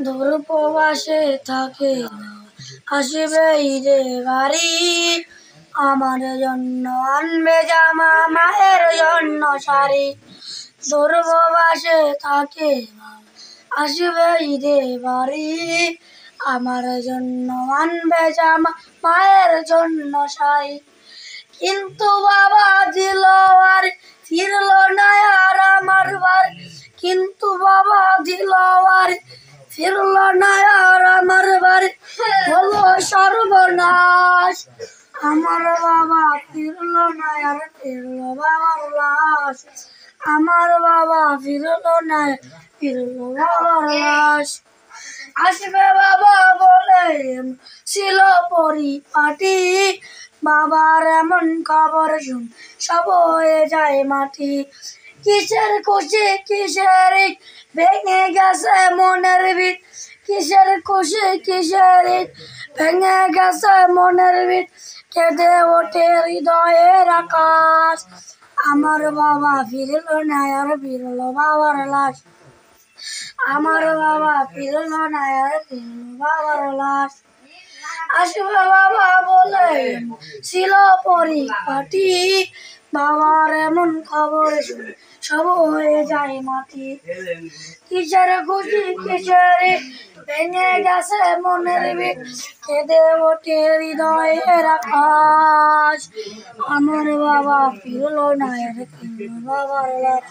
দূর প্রবাসে থাকে আসবে ঈদে বাড়ি, আমার জন্য আনবে জামা, মায়ের জন্য শাড়ি। দূর প্রবাসে থাকে আসবে ঈদে বাড়ি, আমার জন্য আনবে জামা, মায়ের জন্য শাড়ি। কিন্তু বাবা দিল বাড়ি, ফিরল না আর আমার বাড়ি। কিন্তু বাবা দিল বাড়ি, ফিরল না আর আমার বাড়ি। হলো সর্বনাশ, আমার বাবা ফিরল না আর ফিরল বাবার লাশ। আমার বাবা ফিরল না, ফিরল বাবার লাশ। আসবে বাবা বলে ছিল পরিপাটি, বাবার এমন খবর শুন সব হয়ে যায় মাটি। কিসের খুশি কিসের ঈদ, ভেঙে গেছে মনের ভিত। কিসের খুশি কিসের ঈদ, ভেঙে গেছে মনের ভিত। কেঁদে ওঠে হৃদয়ের আকাশ, আমার বাবা ফিরল না আর ফিরল বাবার লাশ। আমার বাবা ফিরল না আর ফিরল বাবার লাশ। আসবে বাবা বলে ছিল পরিপাটি, বাবার এমন খবর শুনে সব হয়ে যায় মাটি। কিসের খুশি কিসের ঈদ, ভেঙে গেছে মনের ভিত। কেঁদে ওঠে হৃদয়ের আকাশ, আমার বাবা ফিরল না আর ফিরল বাবার লাশ।